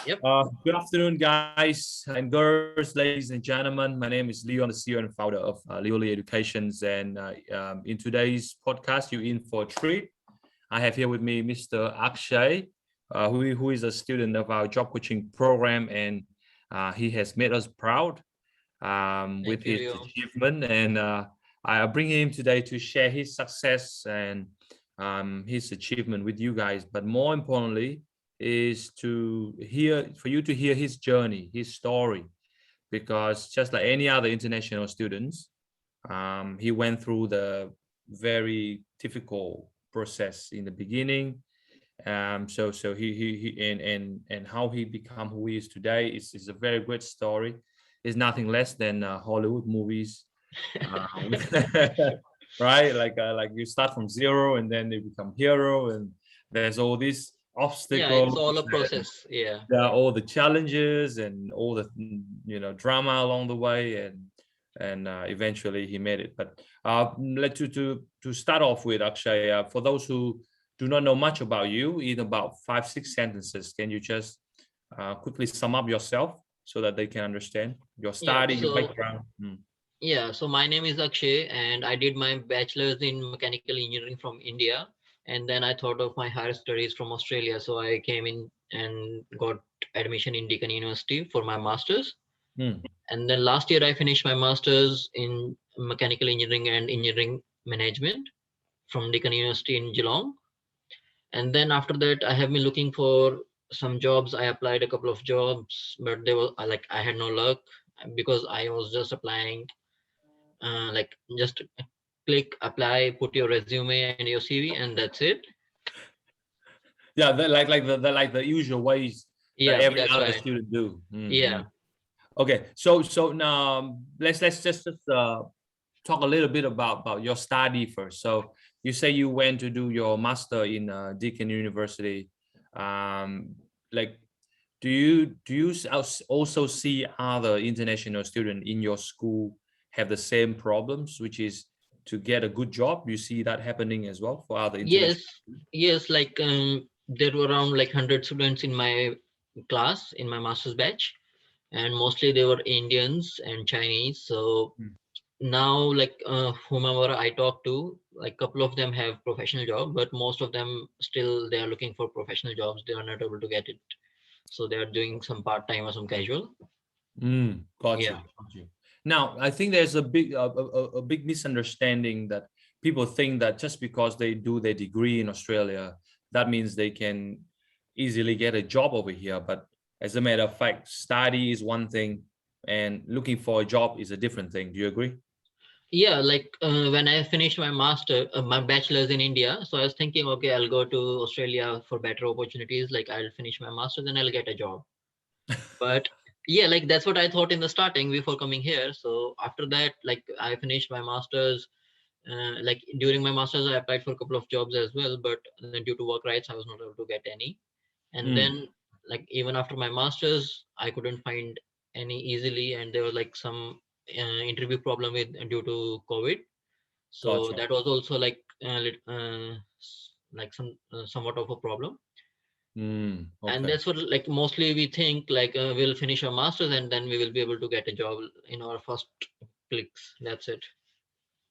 Yep. Good afternoon, guys and girls, ladies and gentlemen. My name is Leon, the CEO and founder of 𝗪𝗚𝗓 Educations. And in today's podcast, you're in for a treat. I have here with me Mr. Akshay, who is a student of our job coaching program, and he has made us proud with his achievement. And I bring him today to share his success and his achievement with you guys. But more importantly, is for you to hear his journey, his story, because just like any other international students, he went through the very difficult process in the beginning. So he and how he become who he is today is a very great story. It's nothing less than Hollywood movies, right? Like you start from zero and then they become hero, and there's all these obstacles. Yeah, it's all a process. Yeah, there are all the challenges and all the drama along the way, and eventually he made it. But to start off with, Akshay, for those who do not know much about you, in about 5-6 sentences, can you just quickly sum up yourself so that they can understand your study, your background? Yeah, so my name is Akshay, and I did my bachelor's in mechanical engineering from India. And then I thought of my higher studies from Australia. So I came in and got admission in Deakin University for my master's. And then last year I finished my master's in mechanical engineering and engineering management from Deakin University in Geelong. And then after that, I have been looking for some jobs. I applied a couple of jobs, but they were like, I had no luck because I was just applying, just click apply, put your resume and your CV, and that's it. Yeah, like the usual ways that every other student do. Yeah. Okay, so now let's just talk a little bit about your study first. So you say you went to do your master in Deakin University. Like, do you also see other international students in your school have the same problems, which is to get a good job? You see that happening as well for other international students? Yes, like there were around like 100 students in my class in my master's batch, and mostly they were Indians and Chinese. So now, like whomever I talk to, like a couple of them have professional job, but most of them still they are looking for professional jobs. They are not able to get it, so they are doing some part-time or some casual. Got you. Now, I think there's a big misunderstanding that people think that just because they do their degree in Australia, that means they can easily get a job over here. But as a matter of fact, study is one thing and looking for a job is a different thing. Do you agree? Yeah, like when I finished my my bachelor's in India, so I was thinking, okay, I'll go to Australia for better opportunities. Like I'll finish my master's and I'll get a job. But yeah, like that's what I thought in the starting before coming here. So after that, like I finished my master's. Like during my master's, I applied for a couple of jobs as well, but then due to work rights, I was not able to get any. And then, like even after my master's, I couldn't find any easily, and there was like some interview problem due to COVID. So that was also like somewhat of a problem. Okay. And that's what like mostly we think like we'll finish our masters and then we will be able to get a job in our first clicks. That's it.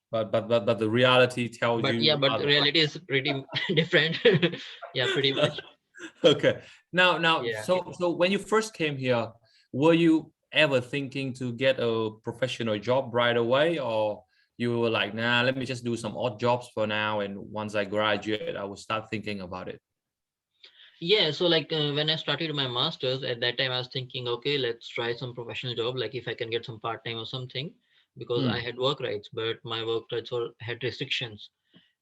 But the reality tells you. Yeah, but the reality is pretty different. Yeah, pretty much. Okay. Now, so when you first came here, were you ever thinking to get a professional job right away, or you were like, nah, let me just do some odd jobs for now, and once I graduate, I will start thinking about it? Yeah, so like when I started my master's, at that time I was thinking, okay, let's try some professional job, like if I can get some part-time or something, because I had work rights, but my work rights had restrictions.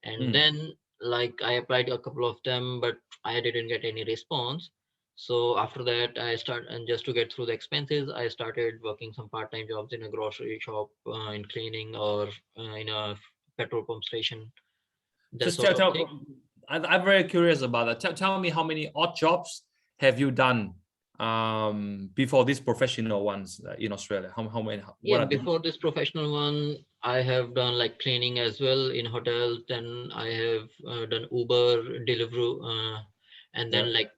And then like I applied a couple of them, but I didn't get any response. So after that, and just to get through the expenses, I started working some part-time jobs in a grocery shop, in cleaning, or in a petrol pump station. I'm very curious about that. Tell me, how many odd jobs have you done before these professional ones in Australia? How many? Before this professional one, I have done like cleaning as well in hotels. Then I have done Uber, Deliveroo, and then like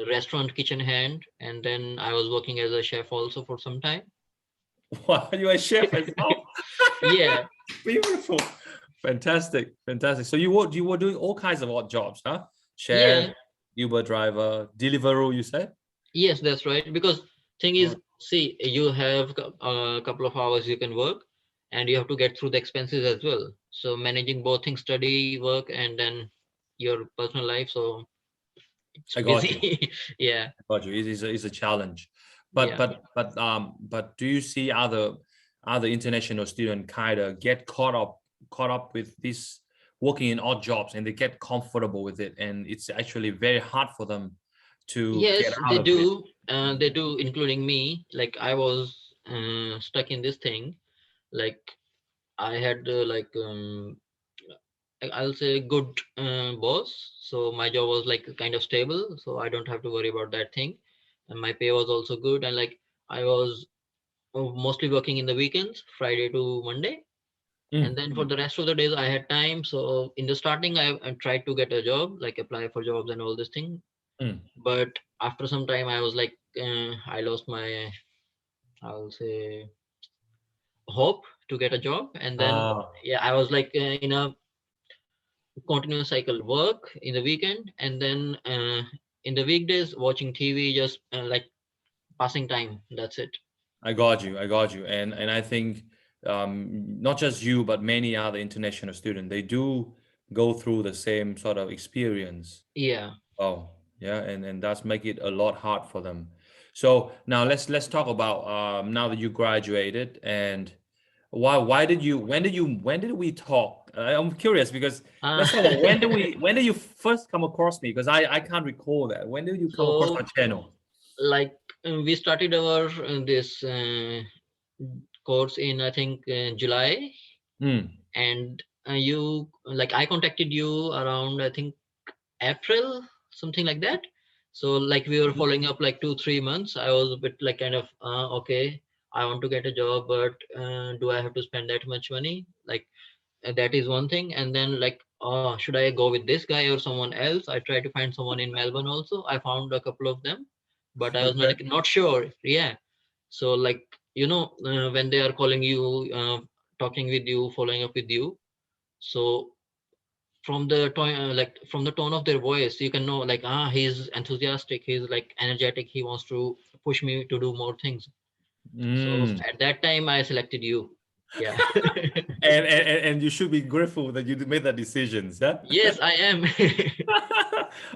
restaurant kitchen hand, and then I was working as a chef also for some time. Wow, you're a chef as well. Yeah. Beautiful. Fantastic. Fantastic. So you were doing all kinds of odd jobs, huh? Chef, Yeah. Uber driver, Deliveroo, you said? Yes, that's right. Because thing is, see, you have a couple of hours you can work, and you have to get through the expenses as well. So managing both things, study, work, and then your personal life. So it's I got you. busy. Yeah. I got you. It's a challenge. But Yeah. but do you see other international students kind of get caught up with this working in odd jobs, and they get comfortable with it, and it's actually very hard for them to get Yes, out they of it? do. They do, including me. Like I was stuck in this thing. Like I had I'll say good boss. So my job was like kind of stable. So I don't have to worry about that thing. And my pay was also good. And like I was mostly working in the weekends, Friday to Monday. And then for the rest of the days, I had time. So in the starting, I tried to get a job, like apply for jobs and all this thing. Mm. But after some time, I was like, I lost my, I'll say, hope to get a job. And then, yeah, I was like in a continuous cycle, work in the weekend, and then in the weekdays, watching TV, just like passing time. That's it. I got you. I got you. And I think not just you, but many other international students, they do go through the same sort of experience. Yeah. Oh, yeah, and that's make it a lot hard for them. So now let's talk about now that you graduated, and why did you when did we talk? I'm curious because let's talk about when did you first come across me, because I can't recall that. When did you come across So my channel? like we started our this course in I think July, Mm. and you like I contacted you around I think April, something like that. So like we were following up like 2 3 months. I was a bit like kind of okay, I want to get a job, but do I have to spend that much money? Like that is one thing. And then like, oh, should I go with this guy or someone else? I tried to find someone in Melbourne also. I found a couple of them, but I was Okay. not sure. Yeah. So like when they are calling you, talking with you, following up with you. So from the tone, from the tone of their voice, you can know like he's enthusiastic, he's like energetic, he wants to push me to do more things. So Mm. at that time, I selected you. Yeah. And you should be grateful that you made that decisions, yeah? Yes, I am.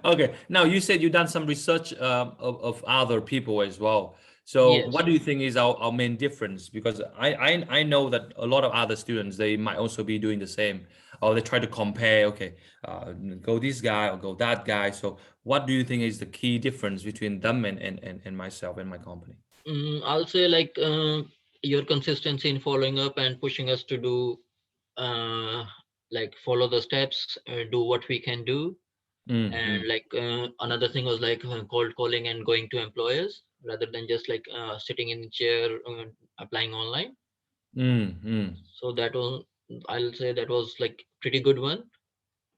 Okay, now you said you've done some research of other people as well. So Yes. what do you think is our main difference? Because I know that a lot of other students, they might also be doing the same, or they try to compare, okay, go this guy or go that guy. So what do you think is the key difference between them and myself and my company? I'll say like your consistency in following up and pushing us to do uh, like follow the steps, do what we can do. And Mm, like another thing was like cold calling and going to employers rather than just like sitting in the chair applying online. mm. So that was, I'll say that was like pretty good one.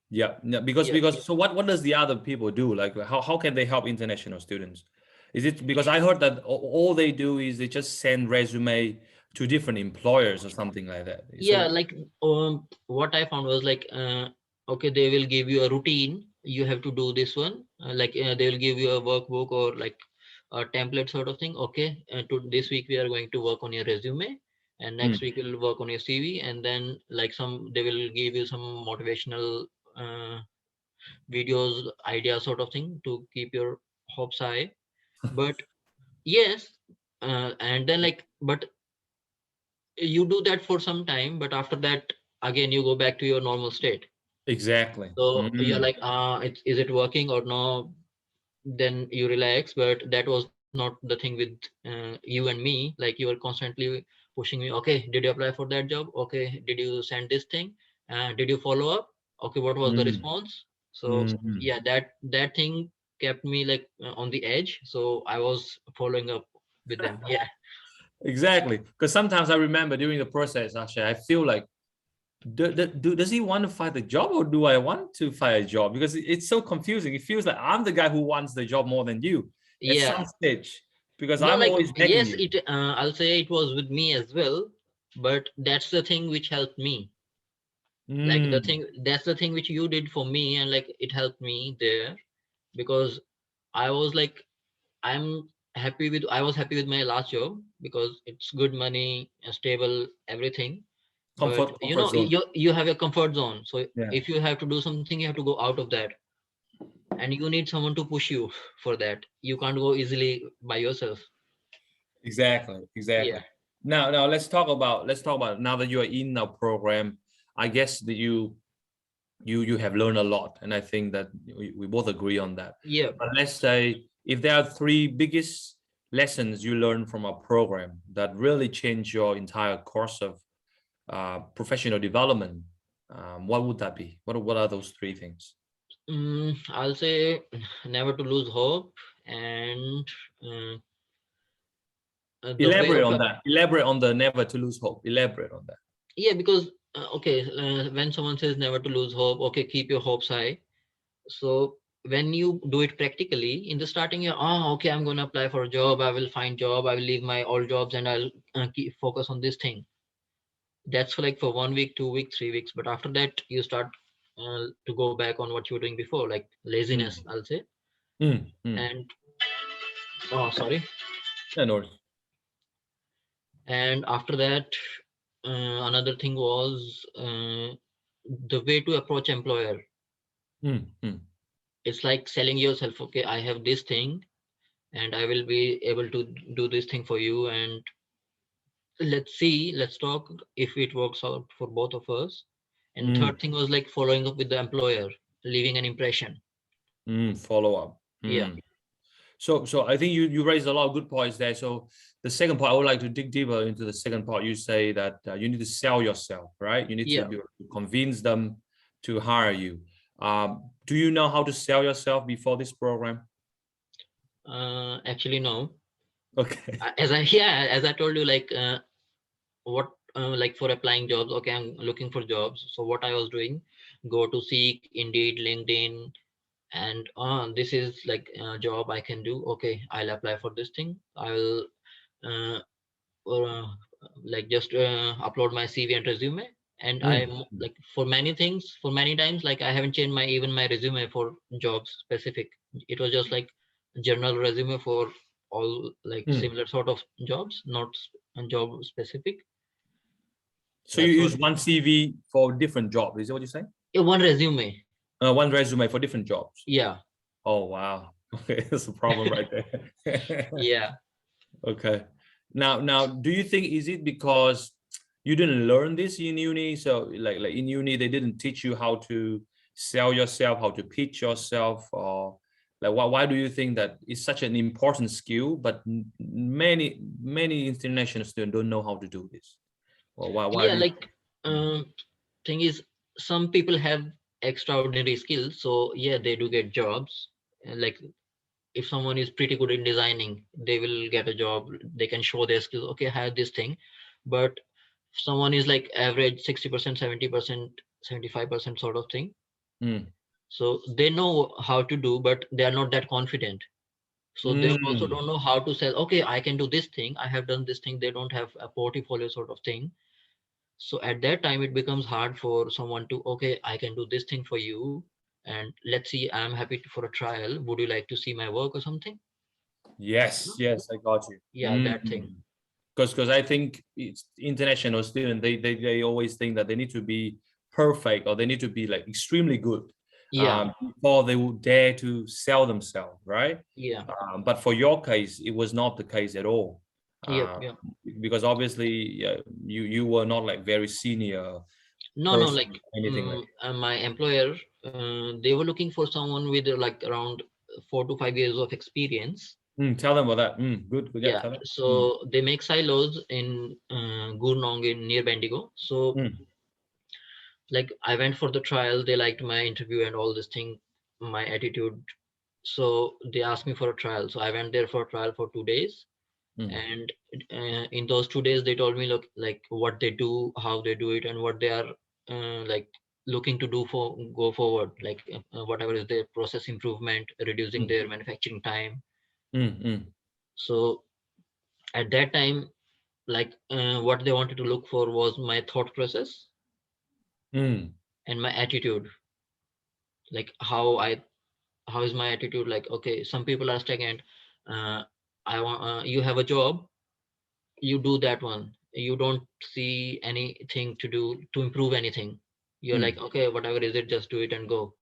Yeah, yeah, because Yeah. so what does the other people do? Like how can they help international students? Is it because I heard that all they do is they just send resume to different employers or something like that? Yeah, So like what I found was like okay, they will give you a routine, you have to do this one, like they will give you a workbook or like a template sort of thing. Okay, to this week we are going to work on your resume, and next mm, week we'll work on your CV, and then like they will give you some motivational uh, videos, ideas sort of thing to keep your hopes high. But yes, and then like but you do that for some time, but after that again you go back to your normal state. exactly. So you're Mm. like is it working or no? Then you relax. But that was not the thing with you and me. Like you were constantly pushing me. Okay, did you apply for that job? Okay, did you send this thing? Did you follow up? Okay, what was the Mm. response? So Mm. yeah, that thing kept me like on the edge, so I was following up with them. Yeah. Exactly. Because sometimes I remember during the process, actually, I feel like does he want to find the job, or do I want to find a job? Because it's so confusing. It feels like I'm the guy who wants the job more than you at Yeah. some stage, because No, I'm like, always begging yes, you. I'll say it was with me as well, but that's the thing which helped me. Like that's the thing which you did for me, and like it helped me there, because I was like, I was happy with my last job because it's good money, stable, everything. But Comfort zone. you have a comfort zone. So Yeah. if you have to do something, you have to go out of that, and you need someone to push you for that. You can't go easily by yourself. Exactly. Yeah. Now let's talk about now that you are in our program. I guess that you have learned a lot, and I think that we both agree on that. Yeah. But let's say if there are 3 biggest lessons you learned from our program that really change your entire course of professional development, what would that be? What are those 3 things? I'll say never to lose hope, and elaborate on that. Elaborate on the never to lose hope. Elaborate on that. Yeah, because when someone says never to lose hope, okay, keep your hopes high. So when you do it practically in the starting, you're, okay, I'm going to apply for a job, I will find job, I will leave my old jobs, and I'll keep focus on this thing. That's for like for 1 week, 2 weeks, 3 weeks, but after that you start to go back on what you were doing before, like laziness, I'll say. And sorry. Yeah, no. And after that, another thing was the way to approach employer. It's like selling yourself. Okay, I have this thing, and I will be able to do this thing for you, and let's talk if it works out for both of us. And third thing was like following up with the employer, leaving an impression. Follow up. Yeah. So I think you raised a lot of good points there. So the second part, I would like to dig deeper into the second part. You say that you need to sell yourself, right? You need to be able to convince them to hire you. Do you know how to sell yourself before this program? Actually, no. Okay. As I told you, like like for applying jobs, okay, I'm looking for jobs. So what I was doing, go to Seek, Indeed, LinkedIn, and this is like a job I can do. Okay, I'll apply for this thing. I'll like just upload my CV and resume. And I'm like for many times, like I haven't changed even my resume for jobs specific. It was just like general resume for all like similar sort of jobs, not job specific. So you use one CV for different jobs, is that what you're saying? Yeah, one resume. One resume for different jobs. Yeah. Oh wow. Okay, that's a problem right there. Yeah. Okay. Now, do you think is it because you didn't learn this in uni? So like in uni, they didn't teach you how to sell yourself, how to pitch yourself, or like why do you think that it's such an important skill, but many international students don't know how to do this? Or why? Yeah, like thing is, some people have extraordinary skills, so yeah, they do get jobs. Like if someone is pretty good in designing, they will get a job. They can show their skills. Okay, I have this thing. But someone is like average 60%, 70%, 75% sort of thing. So they know how to do, but they are not that confident. So they also don't know how to say, okay, I can do this thing, I have done this thing. They don't have a portfolio sort of thing. So at that time, it becomes hard for someone to, okay, I can do this thing for you, and let's see, I'm happy for a trial. Would you like to see my work or something? Yes, I got you. Yeah, that thing. Because I think it's international students, they always think that they need to be perfect, or they need to be like extremely good. Yeah. Before they would dare to sell themselves, right? Yeah. But for your case, it was not the case at all. Yeah. Because obviously you were not like very senior. No, like anything like my employer, they were looking for someone with like around 4 to 5 years of experience. Tell them about that. Good. Yeah. So they make silos in Gurnong near Bendigo. So like I went for the trial. They liked my interview and all this thing, my attitude. So they asked me for a trial. So I went there for a trial for 2 days. And in those 2 days, they told me, look, like what they do, how they do it, and what they are like looking to go forward, like whatever is their process improvement, reducing their manufacturing time. So at that time, like what they wanted to look for was my thought process and my attitude, like how is my attitude. Like, okay, some people are stagnant. I want you have a job, you do that one, you don't see anything to do to improve anything. You're like, okay, whatever is it, just do it and go.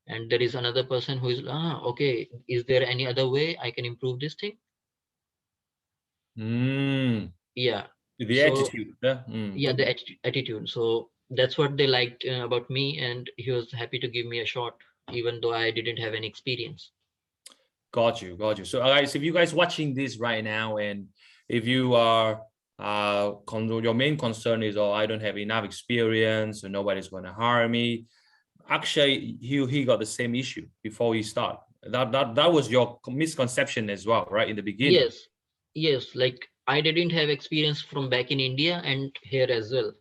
And there is another person who is, okay, is there any other way I can improve this thing? Yeah. The So attitude. yeah, the attitude. So that's what they liked about me, and he was happy to give me a shot even though I didn't have any experience. Got you. So guys, if you guys watching this right now, and if you are your main concern is, oh, I don't have enough experience, so nobody's going to hire me. Akshay, he got the same issue before he started. That was your misconception as well, right, in the beginning? Yes, like I didn't have experience from back in India and here as well.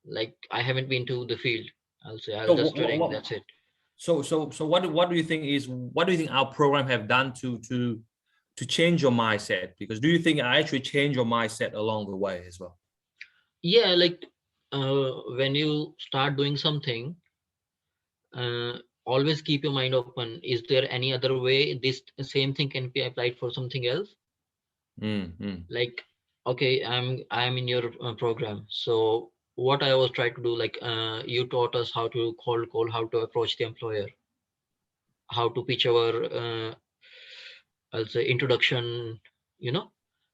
Like I haven't been to the field. I'll say I'll just studying, that's it. So what do you think our program have done to change your mindset? Because do you think I actually change your mindset along the way as well? Yeah, like when you start doing something, always keep your mind open. Is there any other way this same thing can be applied for something else? Like, okay, I'm in your program, so what I was trying to do, like you taught us how to call, how to approach the employer, how to pitch our I'll say introduction,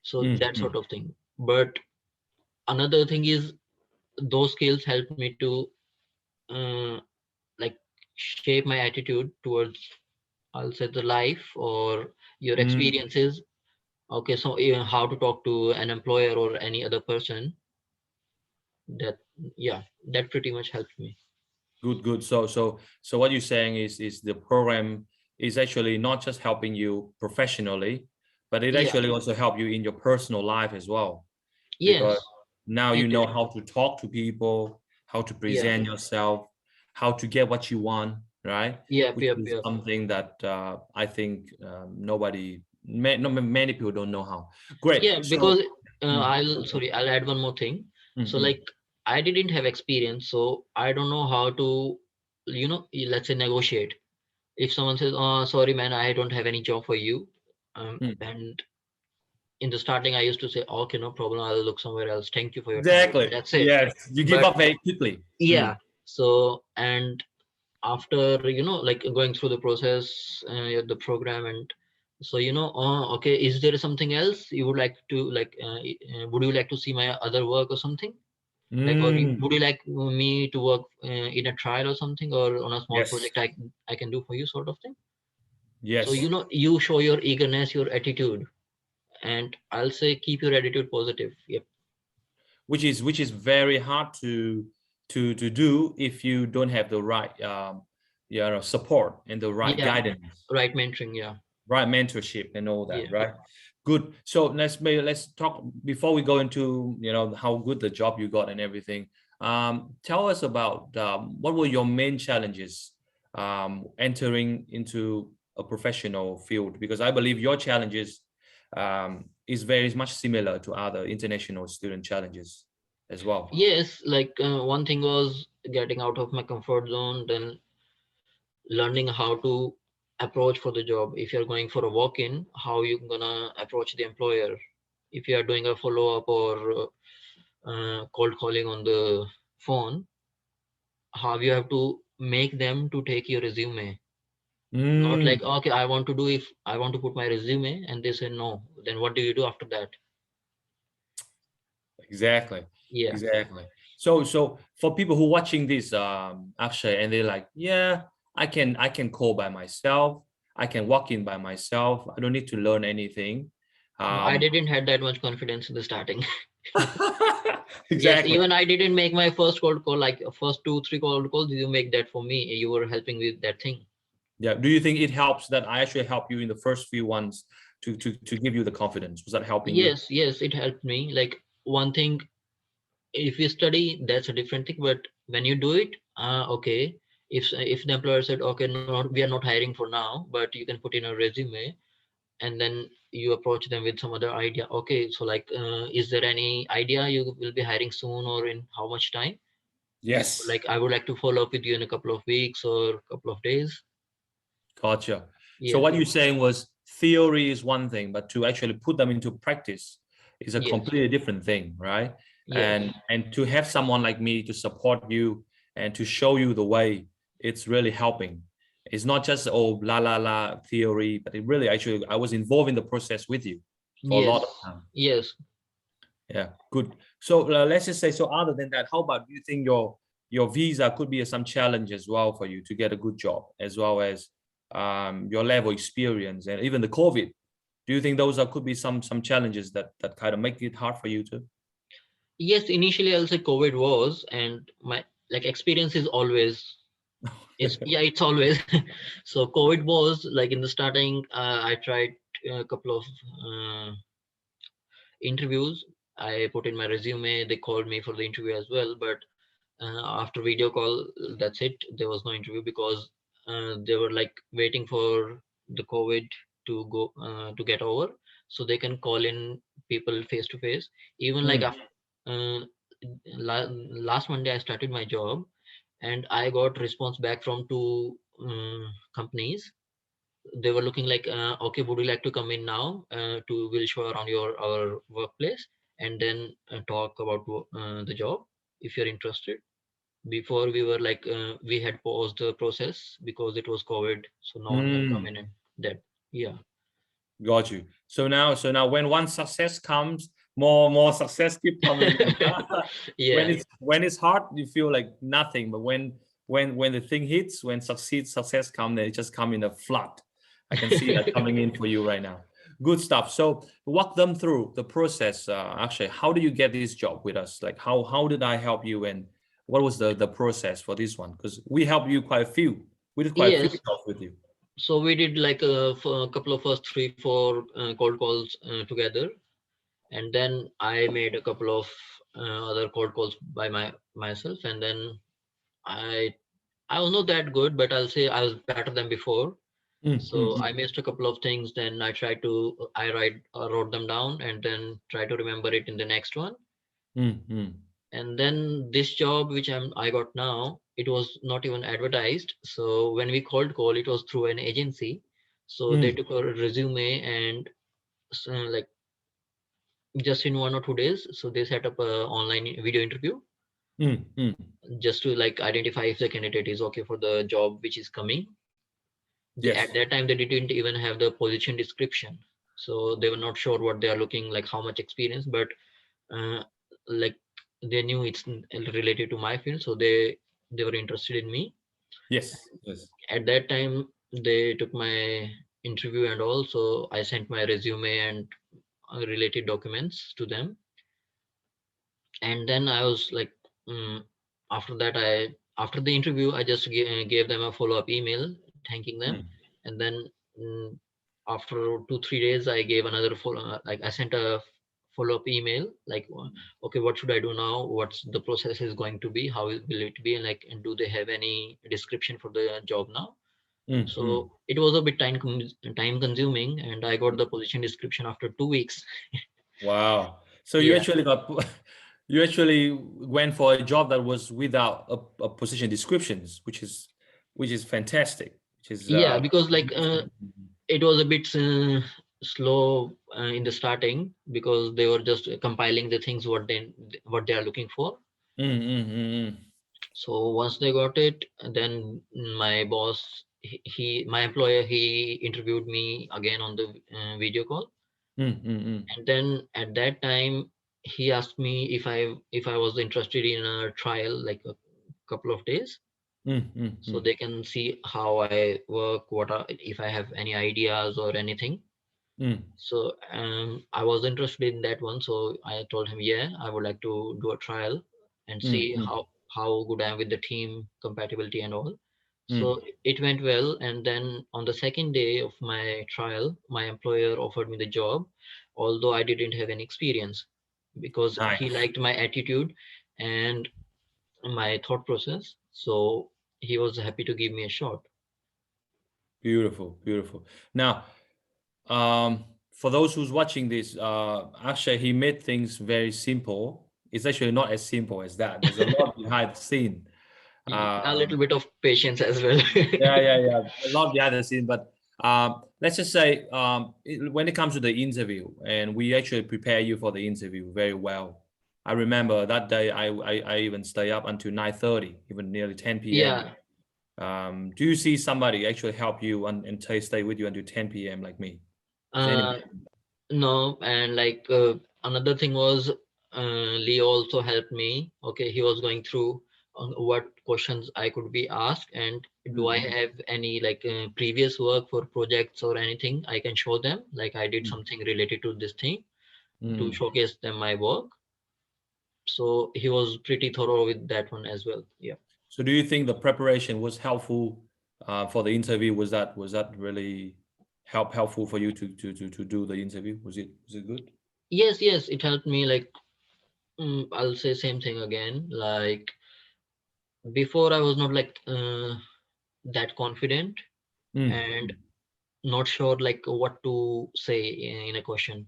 so that sort of thing. But another thing is those skills helped me to like shape my attitude towards, I'll say, the life or your experiences. Okay, so how to talk to an employer or any other person. That, yeah, that pretty much helped me. Good. So what you're saying is the program is actually not just helping you professionally, but it actually also help you in your personal life as well. Yes. Because now you know how to talk to people, how to present yourself, how to get what you want, right? Which is something that I think many people don't know how. Great. Yeah, because I'll add one more thing. So like I didn't have experience, so I don't know how to, let's say, negotiate. If someone says, oh, sorry man, I don't have any job for you, and in the starting I used to say, okay, no problem, I'll look somewhere else, thank you for your time. That's it. Yes, you give up very quickly. Yeah. So, and after like going through the process, the program, and so okay, is there something else you would like to, like would you like to see my other work or something, like, or would you like me to work in a trial or something, or on a small project I can do for you, sort of thing. So you show your eagerness, your attitude, and I'll say keep your attitude positive. Yep. Which is very hard to do if you don't have the right support and the right guidance, right mentoring, right mentorship and all that, right? Good. So let's talk before we go into how good the job you got and everything. Tell us about what were your main challenges entering into a professional field, because I believe your challenges is very much similar to other international student challenges as well. Yes, like one thing was getting out of my comfort zone, then learning how to approach for the job. If you're going for a walk-in, how you gonna approach the employer? If you are doing a follow-up or cold calling on the phone, how you have to make them to take your resume. Not like, okay, I want to put my resume and they say no, then what do you do after that? Exactly. So for people who watching this, Akshay, and they're like, yeah, I can call by myself, I can walk in by myself, I don't need to learn anything. I didn't have that much confidence in the starting. Exactly. Yes, even I didn't make my first cold call, like first 2-3 cold calls, you make that for me, you were helping with that thing. Yeah. Do you think it helps that I actually help you in the first few ones to give you the confidence? Was that helping you? Yes, it helped me. Like one thing, if you study, that's a different thing. But when you do it, okay. If the employer said, okay, no, we are not hiring for now, but you can put in a resume, and then you approach them with some other idea. Okay, so like, is there any idea you will be hiring soon, or in how much time? Yes. Like, I would like to follow up with you in a couple of weeks or a couple of days. Gotcha. So Yeah. what you're saying was theory is one thing, but to actually put them into practice is a Yes. completely different thing, right? Yes. And to have someone like me to support you and to show you the way, it's really helping. It's not just la la la theory, but it really actually I was involved in the process with you for a Yes. lot of time. Yes. Yeah, good. So let's just say, so other than that, how about, do you think your visa could be some challenge as well for you to get a good job, as well as your level experience and even the COVID? Do you think those could be some challenges that kind of make it hard for you to? Yes, initially I'll say COVID was, and my like experience is always, it's yeah, it's always. So COVID was like, in the starting, I tried a couple of interviews. I put in my resume. They called me for the interview as well, but after video call, that's it. There was no interview because they were like waiting for the COVID to go to get over, so they can call in people face to face. Even like Mm, after, last Monday I started my job, and I got response back from two companies. They were looking like, okay, would you like to come in now, to will show around our workplace, and then talk about the job if you're interested. Before we were like, we had paused the process because it was COVID, so no one can come mm, in, and that. Yeah. got you. So now when one success comes, more success keep coming in. Yeah. When it's hard, you feel like nothing, but when the thing hits, when success come, they just come in a flood. I can see that coming in for you right now. Good stuff. So walk them through the process. Actually, how do you get this job with us? Like how did I help you, and what was the process for this one? Because we helped you quite a few. We did quite a few Yes. jobs with you. So we did like for a couple of first 3 4 cold calls together, and then I made a couple of other cold calls by myself, and then I I was not that good, but I'll say I was better than before. Mm, So mm, I missed a couple of things. Then I wrote them down, and then try to remember it in the next one. mm, mm. And then this job which I got now, it was not even advertised. So when we call, it was through an agency. So they Mm, took a resume, and like just in 1 or 2 days, so they set up a online video interview, mm, mm. just to like identify if the candidate is okay for the job which is coming. At Yes. that time they didn't even have the position description, so they were not sure what they are looking, like how much experience. But uh, like, they knew it's related to my field, so they were interested in me. Yes. Yes. At that time they took my interview, and also I sent my resume and related documents to them. And then I was like, mm, after that, after the interview, I just gave them a follow-up email thanking them. Mm, And then, mm, after 2 3 days, I gave another like I sent a follow-up email like, okay, what should I do now, what's the process is going to be, how will it be, and like, and do they have any description for the job now. mm, mm. So it was a bit time consuming, and I got the position description after 2 weeks. Wow. So you Yeah. actually got you actually went for a job that was without a position descriptions, which is fantastic. Which is Yeah, because like, amazing. it was a bit slow in the starting, because they were just compiling the things what they are looking for. Mm, mm, mm, So once they got it, then my boss, my employer, he interviewed me again on the video call. mm, mm, mm, And then at that time he asked me if I was interested in a trial, like a couple of days, mm, mm, so mm, they can see how I work, if I have any ideas or anything. mm, So I was interested in that one. So I told him, yeah, I would like to do a trial and mm, see mm, how good I am with the team compatibility and all. mm. So it went well. And then on the second day of my trial, my employer offered me the job, although I didn't have any experience, because Nice. he liked my attitude and my thought process. So he was happy to give me a shot. Beautiful, beautiful. Now, for those who's watching this, Akshay, he made things very simple. It's actually not as simple as that. There's a lot behind the scene. A little bit of patience as well. Yeah. A lot behind the scene, but let's just say when it comes to the interview, and we actually prepare you for the interview very well. I remember that day I even stay up until 9:30, even nearly 10 p.m. Yeah. Do you see somebody actually help you and stay with you until 10 p.m. like me? No, and like another thing was Leo also helped me. Okay, he was going through on what questions I could be asked, and do I have any like previous work for projects or anything I can show them, like I did something related to this thing to showcase them my work. So he was pretty thorough with that one as well. Yeah. So do you think the preparation was helpful for the interview? Was that really helpful for you to do the interview? Was it good? Yes, it helped me. Like I'll say same thing again. Like before, I was not like that confident and not sure like what to say in a question.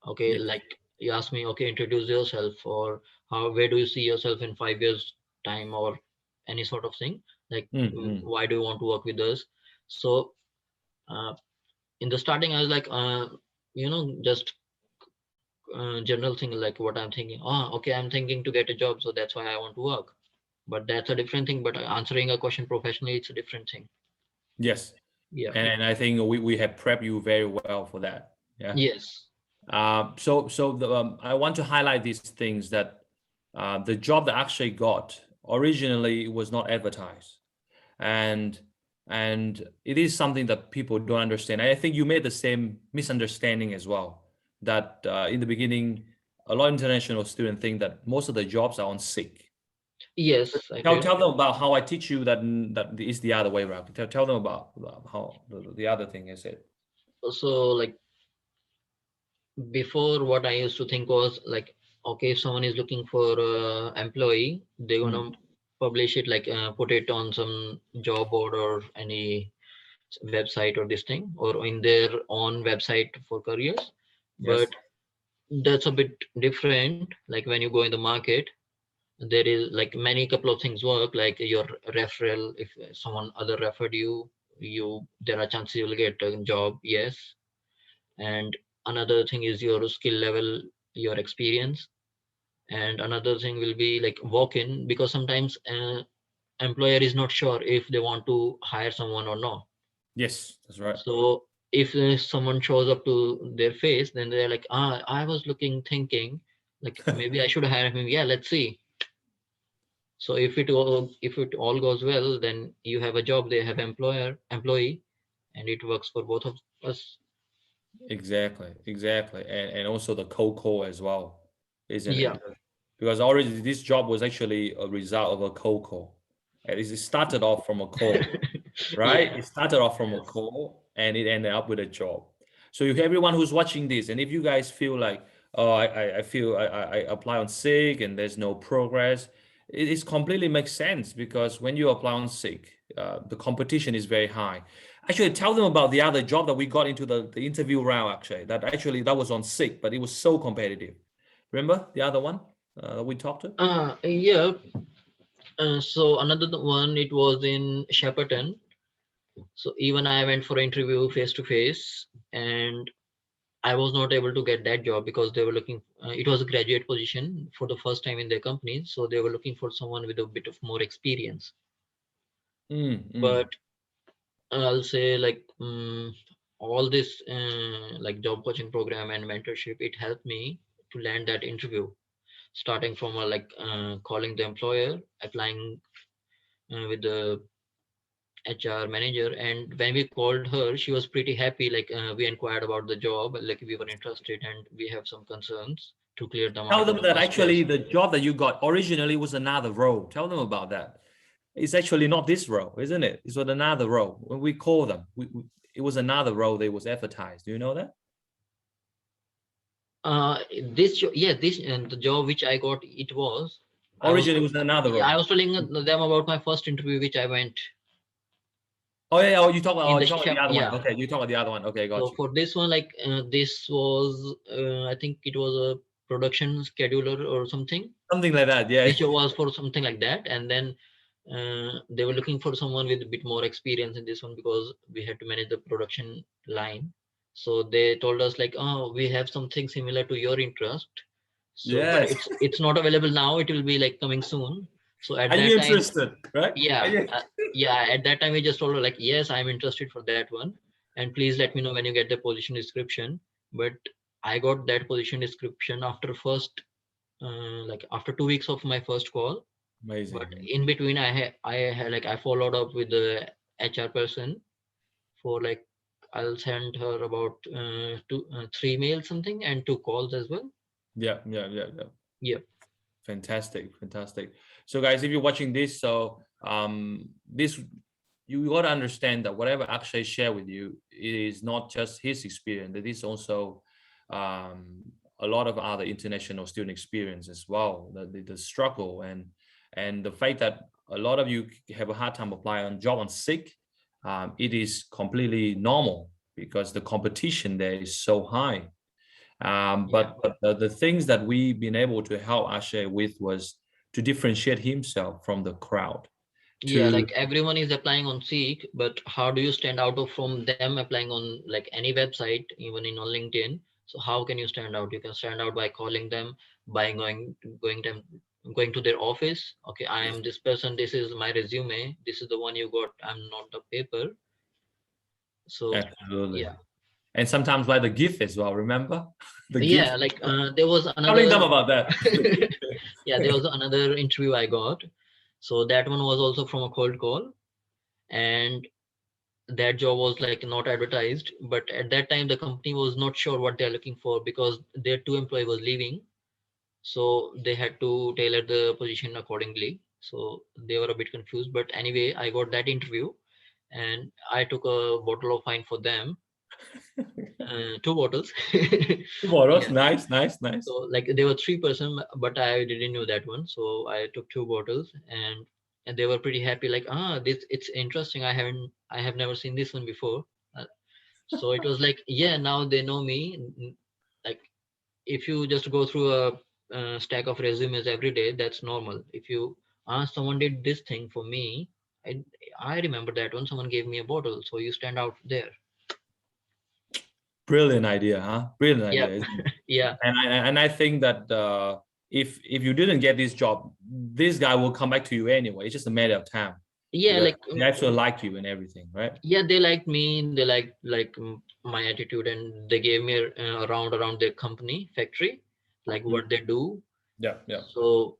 Okay, like you ask me, okay, introduce yourself, or where do you see yourself in 5 years time, or any sort of thing, like why do you want to work with us? So in the starting I was like just general thing, like what I'm thinking. Okay, I'm thinking to get a job, so that's why I want to work. But that's a different thing. But answering a question professionally, it's a different thing. Yes. Yeah. And I think we have prepped you very well for that. Yeah. Yes. So I want to highlight these things, that the job that Akshay got originally was not advertised, and it is something that people don't understand. I think you made the same misunderstanding as well, that in the beginning, a lot of international students think that most of the jobs are on sick. Yes. Tell them about how I teach you that is the other way around. Tell them about how the other thing is it. So like before, what I used to think was like, okay, if someone is looking for employee, they're gonna publish it, like put it on some job board or any website or this thing, or in their own website for careers. But that's a bit different. Like when you go in the market, there is like many couple of things work, like your referral. If someone other referred you, there are chances you'll get a job. Yes. And another thing is your skill level, your experience. And another thing will be like walk-in, because sometimes employer is not sure if they want to hire someone or not. Yes, that's right. So if someone shows up to their face, then they're like, I was thinking like maybe I should hire him. Yeah, let's see. So if it all goes well, then you have a job, they have employee, and it works for both of us. Exactly. And also the cold call as well, isn't Yeah. it? Because already this job was actually a result of a cold call. It started off from a call, right? Yeah. It started off from a call and it ended up with a job. So if everyone who's watching this, and if you guys feel like, oh, I feel I apply on SIG and there's no progress, it completely makes sense, because when you apply on SIG, the competition is very high. Actually, tell them about the other job that we got into the interview round, actually. That was on SIG, but it was so competitive. Remember the other one we talked to? Yeah. So another one, it was in Shepparton. So even I went for an interview face to face, and I was not able to get that job because they were looking. It was a graduate position for the first time in their company, so they were looking for someone with a bit of more experience. But I'll say like all this like job coaching program and mentorship, it helped me to land that interview, starting from calling the employer, applying with the HR manager. And when we called her, she was pretty happy. Like we inquired about the job, like we were interested and we have some concerns to clear them out. Tell them that actually the job that you got originally was another role. Tell them about that. It's actually not this role, isn't it? It's another role. When we call them, it was another role that was advertised. Do you know that? The job which I got, it was. Originally, it was another I role. was telling them about my first interview which I went Oh yeah, you talk about, in the you talk about shop. the other one. Yeah. Okay, you talk about the other one. Okay, got So you. for this one, like this was, I think it was a production scheduler or something, Something like that, yeah. which was for something like that. And then they were looking for someone with a bit more experience in this one because we had to manage the production line. So they told us like, oh, we have something similar to your interest. So, but Yes. it's not available now. It will be like coming soon. So at Are that you time, interested? Right? yeah, at that time we just told her like, yes, I'm interested for that one, and please let me know when you get the position description. But I got that position description after first, like after 2 weeks of my first call. Amazing. But in between, I followed up with the HR person for like, I'll send her about three mails something and 2 calls as well. Yeah. Yeah. Fantastic. So guys, if you're watching this, so this, you got to understand that whatever Akshay shared with you, it is not just his experience. It is also a lot of other international student experience as well. The struggle and the fact that a lot of you have a hard time applying on job on sick, it is completely normal because the competition there is so high. But the things that we've been able to help Akshay with was to differentiate himself from the crowd. Yeah, like everyone is applying on Seek, but how do you stand out from them applying on like any website, even on LinkedIn? So how can you stand out? You can stand out by calling them, by going to their office. Okay, I am this person. This is my resume. This is the one you got. I'm not the paper. So Absolutely. yeah. And sometimes by the gift as well, remember? The Yeah, gift. like there was Telling them another. about that. Yeah, there was another interview I got. So that one was also from a cold call, and that job was like not advertised. But at that time, the company was not sure what they're looking for because their 2 employee was leaving. So they had to tailor the position accordingly. So they were a bit confused. But anyway, I got that interview, and I took a bottle of wine for them. 2 bottles. 2 bottles. Yeah. Nice. So like they were 3 person, but I didn't know that one. So I took 2 bottles, and they were pretty happy. Like, this it's interesting. I have never seen this one before. Uh, so it was like, yeah, now they know me. Like if you just go through a stack of resumes every day, that's normal. If you someone did this thing for me, I I remember that one. Someone gave me a bottle, so you stand out there. Brilliant idea, huh? Brilliant idea. Yeah. Isn't it? Yeah. And I think that if you didn't get this job, this guy will come back to you anyway. It's just a matter of time. Yeah, like they actually like you and everything, right? yeah, they liked me. They liked my attitude, and they gave me around their company factory, like what they do. Yeah. So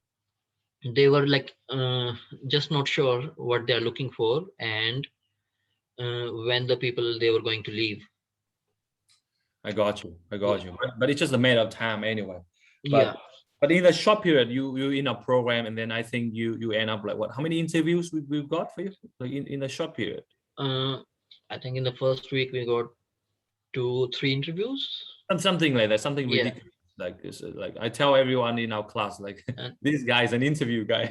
they were like just not sure what they are looking for, and when the people they were going to leave. I got you. But it's just a matter of time anyway. Yeah. But in a short period, you in a program, and then I think you end up like what? How many interviews we've got for you? Like in a short period? I think in the first week we got 2-3 interviews. Something like that. Something Yeah. ridiculous like this. Like I tell everyone in our class, like this guy is an interview guy.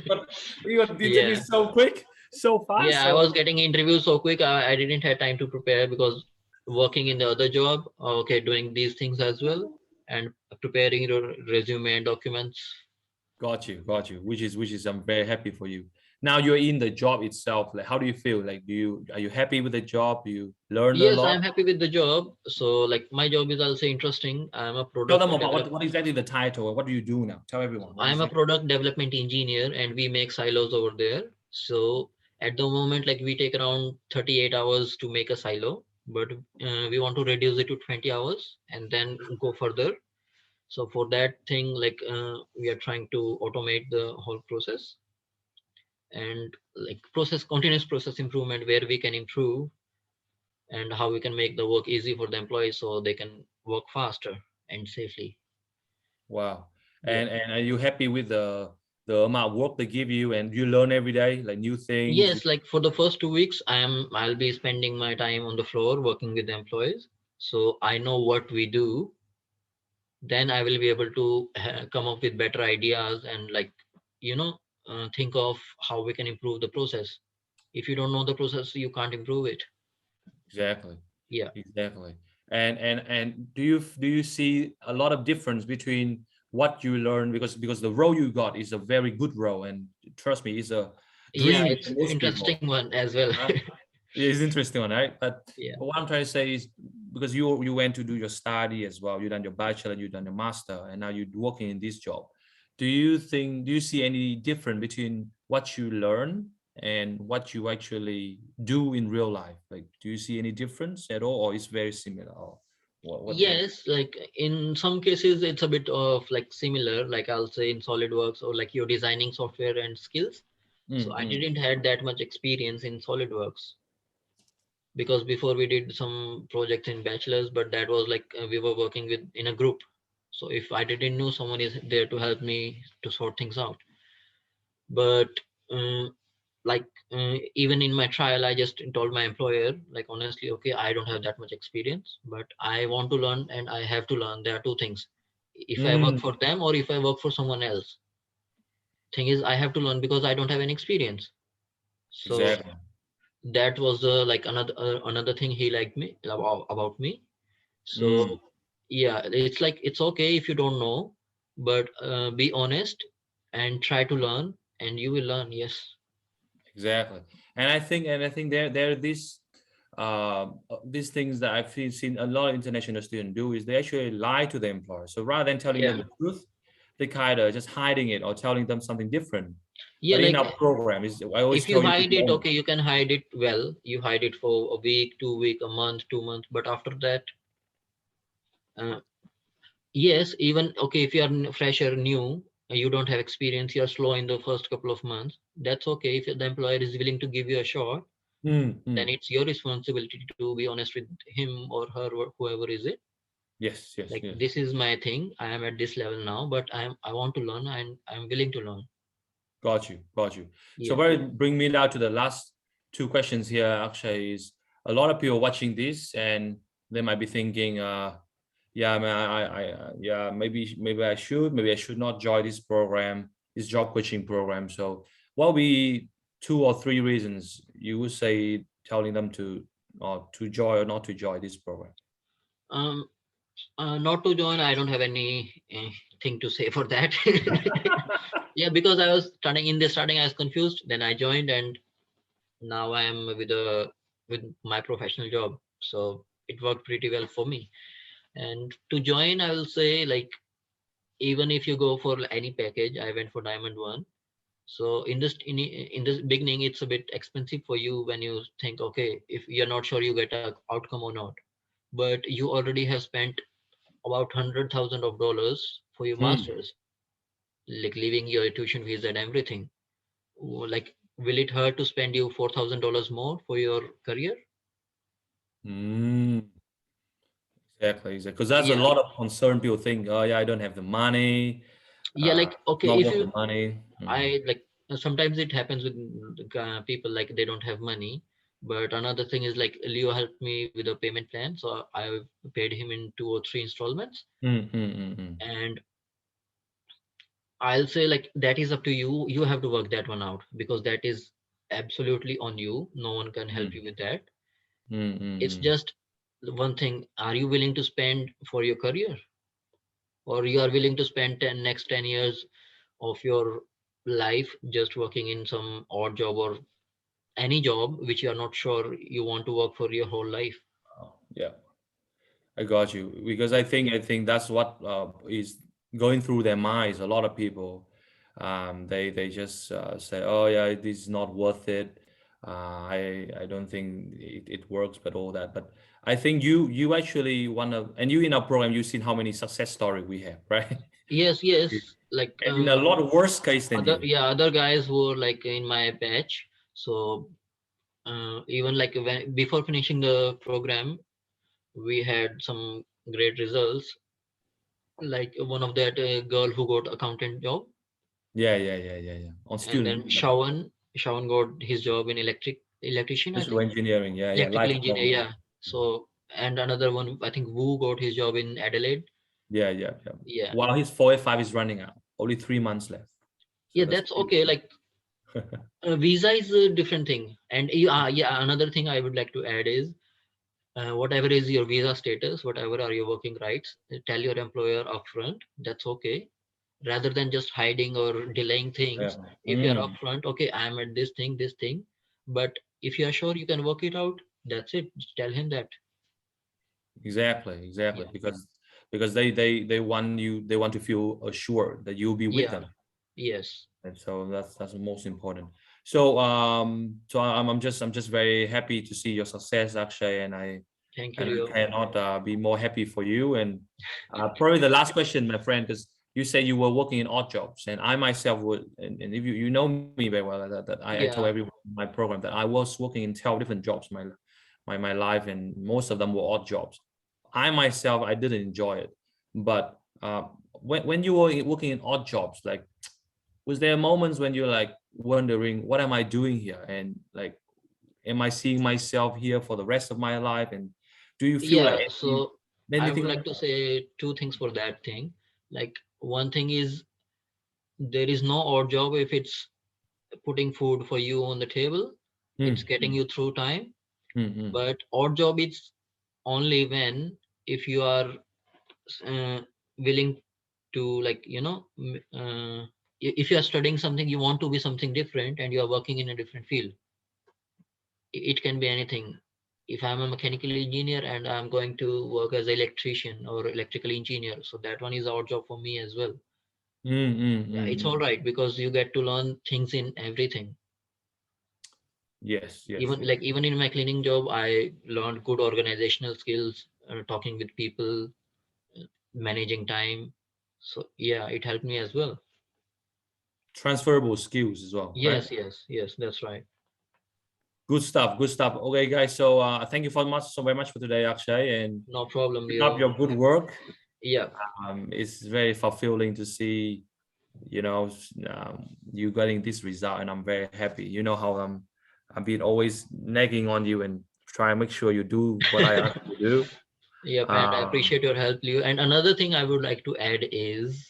But we got the interview so quick, so fast. Yeah, I was getting interviews so quick. I didn't have time to prepare because working in the other job, okay, doing these things as well, and preparing your resume and documents. Got you. Which is I'm very happy for you. Now you're in the job itself. Like, how do you feel? Like, are you happy with the job? Do you learn a lot? Yes, I'm happy with the job. So, like, my job is also interesting. I'm a product. Tell them about what exactly the title. What do you do now? Tell everyone. I'm a product development engineer, and we make silos over there. So at the moment, like we take around 38 hours to make a silo, but we want to reduce it to 20 hours and then go further. So for that thing, like we are trying to automate the whole process, and like continuous process improvement where we can improve, and how we can make the work easy for the employees so they can work faster and safely. Wow. And are you happy with the amount of work they give you, and you learn every day, like new things? Yes, like for the first 2 weeks, I'll be spending my time on the floor working with the employees. So I know what we do. then I will be able to come up with better ideas and like, you know, think of how we can improve the process. If you don't know the process, you can't improve it. Exactly. Yeah. Exactly. And do you see a lot of difference between what you learn, because the role you got is a very good role, and trust me, it's a Yeah, dream it's for most people. interesting one as well. Right? It's interesting one, right? But Yeah. what I'm trying to say is, because you went to do your study as well, you done your bachelor, you done your master, and now you're working in this job. Do you see any difference between what you learn and what you actually do in real life? Like, do you see any difference at all, or it's very similar? Or what do you? Yes, like in some cases it's a bit of like similar, like I'll say in SolidWorks, or like you're designing software and skills. So I Mm. didn't had that much experience in SolidWorks, because before we did some projects in bachelor's, but that was like we were working with in a group. So if I didn't know, someone is there to help me to sort things out. But um, like even in my trial, I just told my employer, like, honestly, okay, I don't have that much experience, but I want to learn and I have to learn. There are two things: if I work Mm. for them or if I work for someone else. Thing is, I have to learn because I don't have any experience. So Exactly. that was the like another thing he liked me about me. Mm. So yeah, it's like it's okay if you don't know, but be honest and try to learn, and you will learn. Yes. Exactly. And I think there are these things that seen a lot of international students do, is they actually lie to the employer. So rather than telling them Yeah. the truth, they kind of just hiding it or telling them something different. Yeah, But in like our program, is I always if you tell you to hide be it, honest. okay, you can hide it well. You hide it for a week, 2 week, a month, 2 months, but after that, uh, yes, even okay, if you are fresher, new, you don't have experience, you're slow in the first couple of months, that's okay. If the employer is willing to give you a shot, Mm, then mm. it's your responsibility to be honest with him or her or whoever is it. Yes, yes, Like, yes. this is my thing. I am at this level now, but I want to learn and I'm willing to learn. Got you, got you. So Yeah. where it bring me now to the last two questions here, Akshay, is a lot of people watching this and they might be thinking, yeah, man, yeah, maybe I should not join this program, this job coaching program. So what would be 2 or 3 reasons you would say telling them to join or not to join this program? Um, not to join, I don't have any thing to say for that. Yeah, because I was starting in the starting, I was confused. Then I joined, and now I am with my professional job. So it worked pretty well for me. And to join, I will say, like, even if you go for any package, I went for Diamond One. So in this beginning, it's a bit expensive for you when you think, okay, if you're not sure you get a outcome or not, but you already have spent about $100,000 for your Mm. masters, like leaving your tuition fees and everything. Like, will it hurt to spend you $4,000 more for your career? Mm. Exactly, because that's a Yeah. lot of concern. People think, oh yeah, I don't have the money, Yeah, like, okay, not if worth you the money. Mm. I like sometimes it happens with people, like they don't have money. But another thing is, like, Leo helped me with a payment plan, so I paid him in 2 or 3 installments. Mm, mm, mm, mm. And I'll say, like, that is up to you. You have to work that one out, because that is absolutely on you. No one can help Mm, you with that. mm, It's mm, just one thing: are you willing to spend for your career, or you are willing to spend next 10 years of your life just working in some odd job, or any job which you are not sure you want to work for your whole life? yeah, I got you. Because I think that's what is going through their minds. A lot of people, they just say, "Oh yeah, this is not worth it. I don't think it works," but all that. But I think you actually wanna, and you in our program, you've seen how many success story we have, right? Yes, yes. Like, And in a lot of worse case than other, you. yeah, other guys who were like in my batch. So even like before finishing the program, we had some great results. Like one of that girl who got accountant job, Yeah, yeah, yeah, yeah, yeah. On and then student, Shawan got his job in electrician, I electrical think, engineering. Yeah, yeah, electrical lifelong. engineer. Yeah. So, and another one, I think Wu got his job in Adelaide. Yeah. While his 485 is running out, only 3 months left. So Yeah, that's okay. Like visa is a different thing. And yeah, another thing I would like to add is whatever is your visa status, whatever are your working rights, tell your employer upfront. That's okay. Rather than just hiding or delaying things. If you're upfront, okay, I'm at this thing. But if you are sure you can work it out, that's it. Just tell him that. Exactly. Yeah. Because they want to feel assured that you'll be with them. Yes. And so that's the most important. So I'm just very happy to see your success, Akshay, and I Thank you. cannot be more happy for you. And probably the last question, my friend, because you said you were working in odd jobs, and I myself would, and if you know me very well, that I told everyone in my program that I was working in 12 different jobs my life, and most of them were odd jobs. I myself, I didn't enjoy it, but when you were working in odd jobs, like, was there moments when you're like wondering, what am I doing here, and like, am I seeing myself here for the rest of my life, and do you feel like so I would like like to say two things for that thing. Like, one thing is, there is no odd job if it's putting food for you on the table. It's getting you through time. But odd job is only when, if you are willing to, like, if you are studying something, you want to be something different, and you are working in a different field. It can be anything. If I'm a mechanical engineer and I'm going to work as an electrician or electrical engineer, so that one is odd job for me as well. It's all right, because you get to learn things in everything. Yes. Even in my cleaning job, I learned good organizational skills, talking with people, managing time. So yeah, it helped me as well. Transferable skills as well. Yes, right? yes, that's right. Good stuff. Okay, guys. So thank you so very much for today, Akshay, and no problem. keep up your good work. Yeah. It's very fulfilling to see, you getting this result, and I'm very happy. You know how I've been always nagging on you and try and make sure you do what I ask you to do. Yep, and I appreciate your help, Leo. And another thing I would like to add is,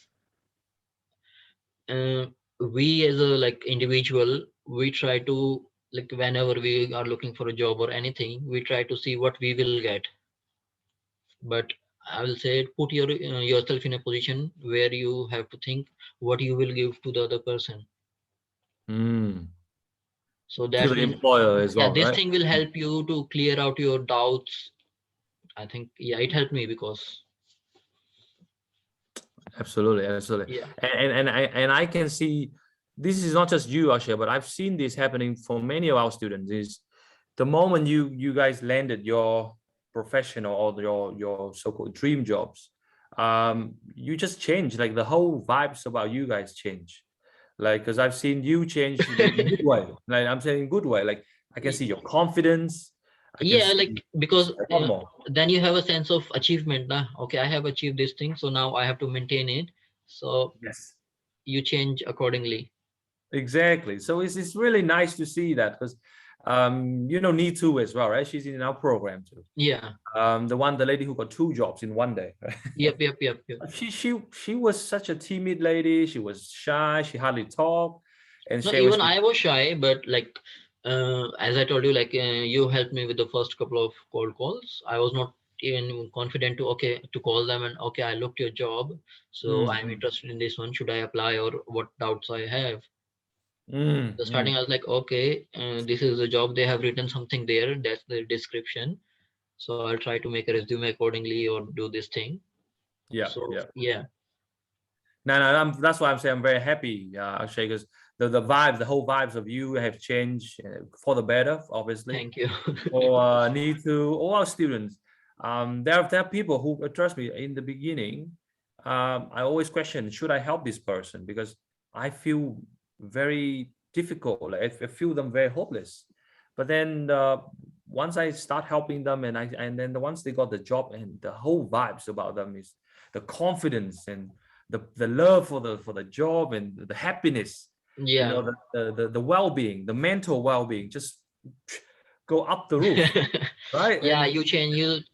we as a individual, we try to, whenever we are looking for a job or anything, we try to see what we will get. But I will say, put yourself in a position where you have to think what you will give to the other person. So that to the employer as well, this right? thing will help you to clear out your doubts. I think, it helped me because. Absolutely. Yeah. And I can see, this is not just you, Akshay, but I've seen this happening for many of our students. Is the moment you guys landed your professional or your so-called dream jobs, you just change, like the whole vibes about you guys change. Like, because I've seen you change in a good way. Like, I'm saying in good way. Like, I can see your confidence. Because then you have a sense of achievement. Okay, I have achieved this thing, so now I have to maintain it. So yes, you change accordingly. Exactly. So it's really nice to see that, because 𝗫𝗎 as well, right? She's in our program too. Yeah. The lady who got 2 jobs in one day. Right? Yep. She was such a timid lady. She was shy. She hardly talked. And even I was shy, but as I told you, you helped me with the first couple of cold calls. I was not even confident to call them, and I looked your job, so I'm interested in this one. Should I apply, or what doubts I have? So starting, I was like, okay, this is the job. They have written something there. That's the description. So I'll try to make a resume accordingly or do this thing. Yeah. No, that's why I'm saying I'm very happy, Akshay, because the vibes, the whole vibes of you have changed for the better, obviously. Thank you. Or need to all our students. There are people who trust me in the beginning. I always question, should I help this person? Because I feel very difficult. Like, I feel them very hopeless. But then once I start helping them, and then once they got the job, and the whole vibes about them is the confidence and the love for the job and the happiness. Yeah. The well-being, the mental well-being just go up the roof. Right? Yeah, you change.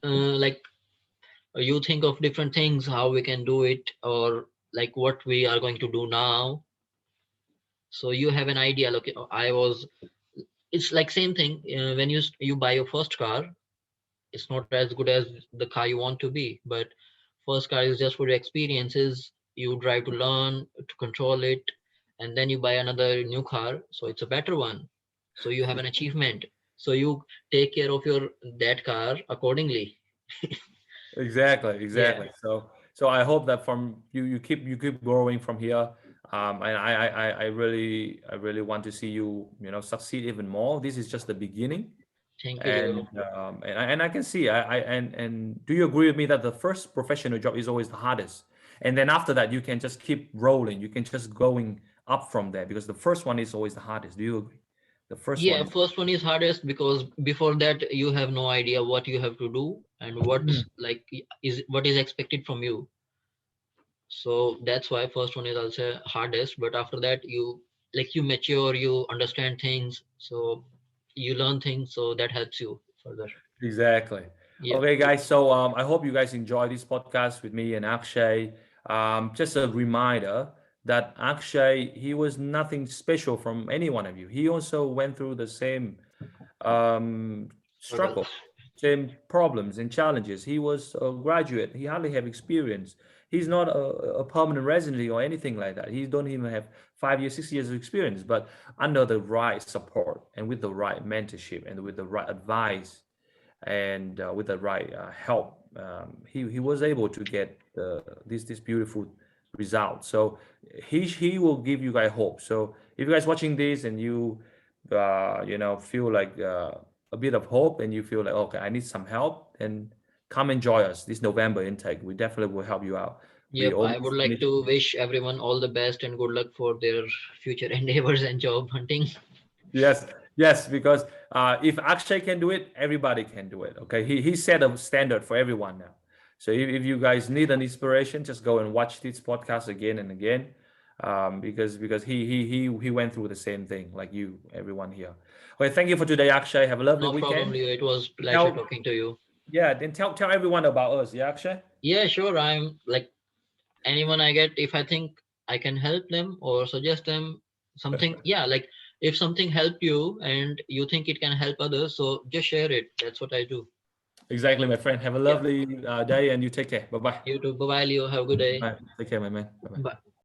you think of different things, how we can do it, or like what we are going to do now. So you have an idea. Look, it's like same thing. When you buy your first car, it's not as good as the car you want to be, but first car is just for your experiences. You drive to learn to control it, and then you buy another new car, so it's a better one. So you have an achievement. So you take care of your that car accordingly. Exactly, Yeah, exactly. So I hope that from you keep growing from here. And I really want to see you, succeed even more. This is just the beginning. thank you, And Leo. I can see, and do you agree with me that the first professional job is always the hardest, and then after that you can just keep rolling, you can just going up from there, because the first one is always the hardest. Do you agree? The first one Yeah, is. first one is hardest because before that you have no idea what you have to do and Mhm. what's like is what is expected from you. So that's why first one is also hardest, but after that you mature, you understand things, so you learn things, so that helps you further. Exactly. Yeah. Okay, guys. So I hope you guys enjoy this podcast with me and Akshay. Just a reminder that Akshay, he was nothing special from any one of you. He also went through the same Struggle. struggle, same problems and challenges. He was a graduate. He hardly have experience. He's not a permanent resident or anything like that. He don't even have 5 years, 6 years of experience. But under the right support and with the right mentorship and with the right advice and with the right help, he was able to get this beautiful result. So he will give you guys hope. So if you guys watching this and you feel like a bit of hope, and you feel like, okay, I need some help, then come and join us this November intake. We definitely will help you out. We Yep, I would almost like finished. to wish everyone all the best and good luck for their future endeavors and job hunting. Yes, yes, because if Akshay can do it, everybody can do it. Okay, he set a standard for everyone now. So if you guys need an inspiration, just go and watch this podcast again and again, because he went through the same thing like you, everyone here. Okay, thank you for today, Akshay. Have a lovely No problem, weekend. Leo. It was pleasure Tell talking to you. Yeah, then tell everyone about us. Yeah, Akshay. Yeah, sure. I'm like anyone I get, if I think I can help them or suggest them something, yeah, like if something helped you and you think it can help others, so just share it. That's what I do. Exactly, my friend. Have a Yeah. lovely day, and you take care. Bye bye. You too. Bye bye, Leo. Have a good day. Bye. Take care, my man. Bye bye. Bye.